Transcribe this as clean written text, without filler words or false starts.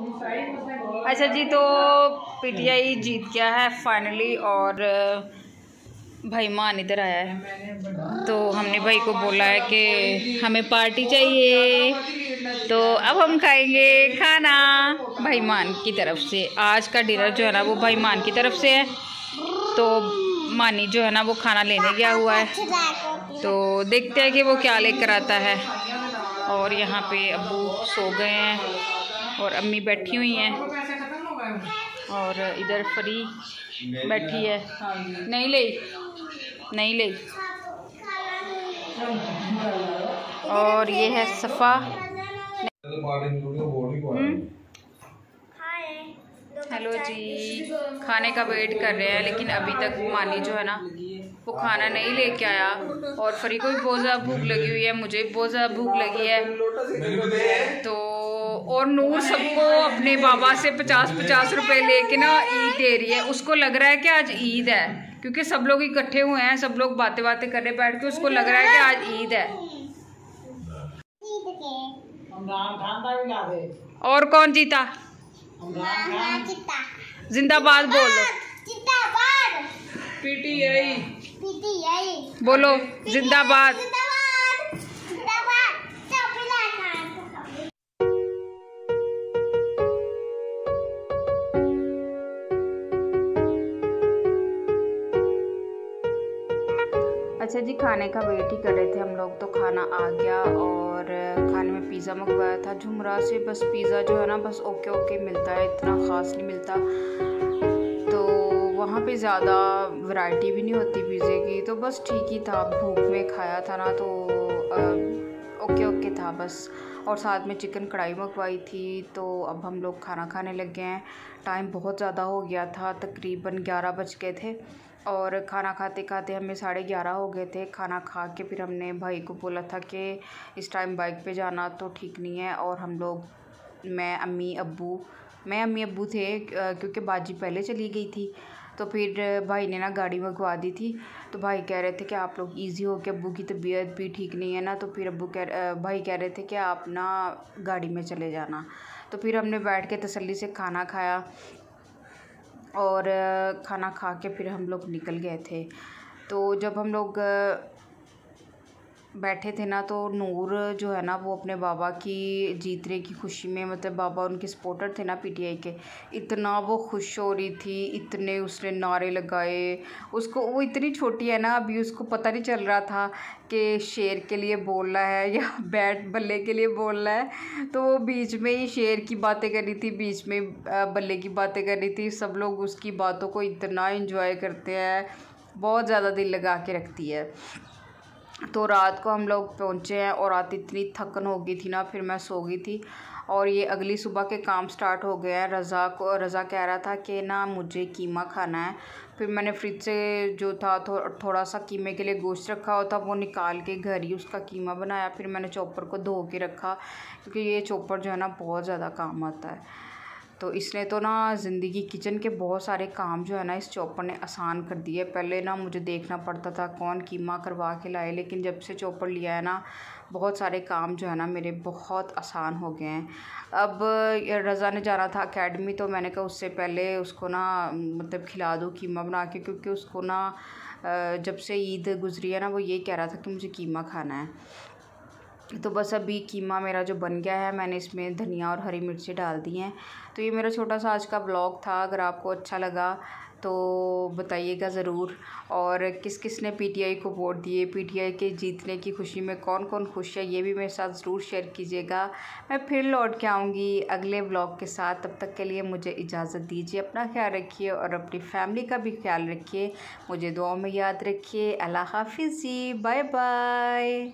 अच्छा जी, तो पीटीआई जीत गया है फाइनली और भाई मान इधर आया है। तो हमने भाई को बोला है कि हमें पार्टी चाहिए, तो अब हम खाएंगे खाना भाई मान की तरफ से। आज का डिनर जो है ना वो भाई मान की तरफ से है। तो मानी जो है ना वो खाना लेने गया हुआ है, तो देखते हैं कि वो क्या लेकर आता है। और यहाँ पे अब्बू सो गए हैं और अम्मी बैठी हुई हैं और इधर फरी बैठी है। नहीं ले और ये है सफ़ा। हेलो जी, खाने का वेट कर रहे हैं लेकिन अभी तक मानी जो है ना वो खाना नहीं लेके आया। और फरी को भी बहुत ज़्यादा भूख लगी हुई है, मुझे भी बहुत ज़्यादा भूख लगी है। तो और नूर सबको अपने बाबा से 50-50 रुपए लेके ना ईद दे रही है। उसको लग रहा है कि आज ईद है, क्योंकि सब लोग इकट्ठे हुए हैं, सब लोग बातें कर रहे बैठ के। उसको लग रहा है कि आज ईद है। और कौन जीता? जिंदाबाद बोलो। पीटीआई बोलो जिंदाबाद। अच्छा जी, खाने का वेट ही कर रहे थे हम लोग, तो खाना आ गया और खाने में पिज़्ज़ा मंगवाया था झुमरा से। बस पिज़्ज़ा जो है ना बस ओके मिलता है, इतना ख़ास नहीं मिलता। तो वहाँ पे ज़्यादा वैरायटी भी नहीं होती पिज़्ज़े की, तो बस ठीक ही था। भूख में खाया था ना, तो ओके था बस। और साथ में चिकन कढ़ाई मंगवाई थी। तो अब हम लोग खाना खाने लग गए हैं। टाइम बहुत ज़्यादा हो गया था, तकरीबन 11 बज गए थे और खाना खाते खाते हमें 11:30 हो गए थे। खाना खा के फिर हमने भाई को बोला था कि इस टाइम बाइक पे जाना तो ठीक नहीं है। और हम लोग मैं अम्मी अब्बू थे, क्योंकि बाजी पहले चली गई थी। तो फिर भाई ने ना गाड़ी मंगवा दी थी। तो भाई कह रहे थे कि आप लोग इजी हो के, अब्बू की तबीयत भी ठीक नहीं है ना, तो फिर भाई कह रहे थे कि आप ना गाड़ी में चले जाना। तो फिर हमने बैठ के तसल्ली से खाना खाया और खाना खा के फिर हम लोग निकल गए थे। तो जब हम लोग बैठे थे ना, तो नूर जो है ना वो अपने बाबा की जीतने की खुशी में, मतलब बाबा उनके सपोर्टर थे ना पीटीआई के, इतना वो खुश हो रही थी, इतने उसने नारे लगाए। उसको, वो इतनी छोटी है ना अभी, उसको पता नहीं चल रहा था कि शेर के लिए बोलना है या बैट बल्ले के लिए बोलना है। तो वो बीच में ही शेर की बातें कर रही थी, बीच में बल्ले की बातें कर रही थी। सब लोग उसकी बातों को इतना एंजॉय करते हैं, बहुत ज़्यादा दिल लगा के रखती है। तो रात को हम लोग पहुँचे हैं और रात इतनी थकन हो गई थी ना, फिर मैं सो गई थी। और ये अगली सुबह के काम स्टार्ट हो गए हैं। रज़ा कह रहा था कि ना मुझे कीमा खाना है। फिर मैंने फ्रिज से जो था थोड़ा सा कीमे के लिए गोश्त रखा हुआ था, वो निकाल के घर ही उसका कीमा बनाया। फिर मैंने चॉपर को धो के रखा, क्योंकि ये चॉपर जो है ना बहुत ज़्यादा काम आता है। तो इसने तो ना ज़िंदगी, किचन के बहुत सारे काम जो है ना इस चॉपर ने आसान कर दिए। पहले ना मुझे देखना पड़ता था कौन कीमा करवा के लाए, लेकिन जब से चॉपर लिया है ना बहुत सारे काम जो है ना मेरे बहुत आसान हो गए हैं। अब रज़ा ने जाना था एकेडमी, तो मैंने कहा उससे पहले उसको ना मतलब खिला दूँ कीमा बना के, क्योंकि उसको ना जब से ईद गुजरी है ना वो ये कह रहा था कि मुझे कीमा खाना है। तो बस अभी कीमा मेरा जो बन गया है, मैंने इसमें धनिया और हरी मिर्ची डाल दी हैं। तो ये मेरा छोटा सा आज का ब्लॉग था। अगर आपको अच्छा लगा तो बताइएगा ज़रूर। और किस किस ने पीटीआई को वोट दिए, पीटीआई के जीतने की खुशी में कौन कौन खुश है, ये भी मेरे साथ ज़रूर शेयर कीजिएगा। मैं फिर लौट के आऊँगी अगले ब्लॉग के साथ। तब तक के लिए मुझे इजाज़त दीजिए। अपना ख्याल रखिए और अपनी फैमिली का भी ख्याल रखिए। मुझे दुआ में याद रखिए। अल्लाह हाफिज़ जी, बाय बाय।